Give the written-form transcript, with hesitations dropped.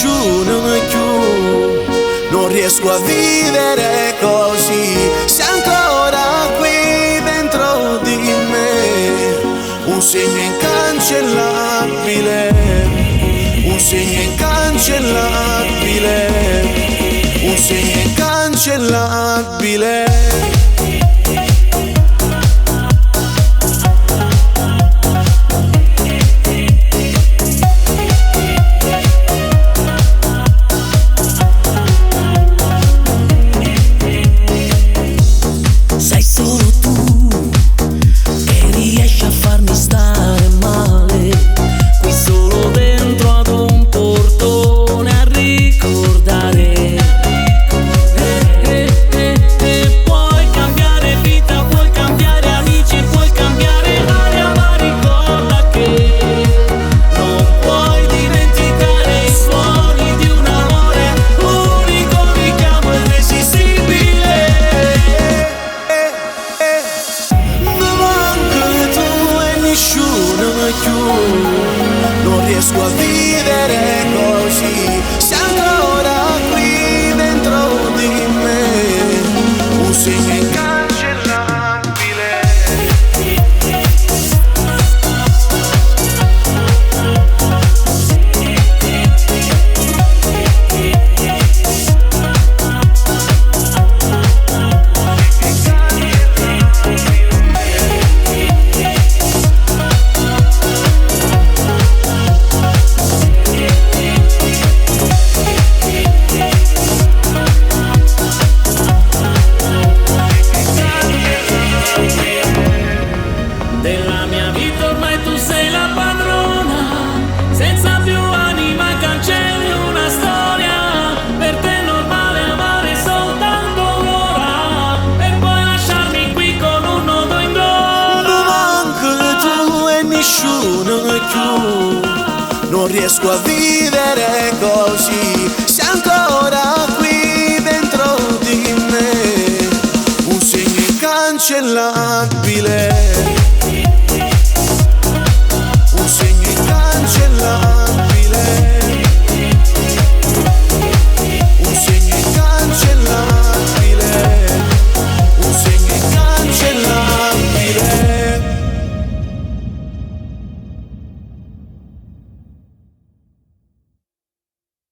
nessuno più. Non riesco a vivere così, sei ancora qui dentro di me. Un segno incancellabile, un segno incancellabile, un segno incancellabile. Sei solo tu che riesci a farmi stare male, qui solo dentro ad un portone a ricordare. Puoi cambiare vita, puoi cambiare amici, puoi cambiare aria, ma ricorda che non puoi dimenticare i suoni di un amore unico, richiamo irresistibile. Nessuno più, non riesco a vivere così, sei ancora qui dentro di me. Un segno incancellabile. Della mia vita ormai tu sei la padrona, senza più anima cancelli una storia. Per te è normale amare soltanto un'ora, per poi lasciarmi qui con un nodo in gola. Mi manca tu e nessuno più, non riesco a vivere così, sei ancora qui dentro di me. Un segno incancellabile.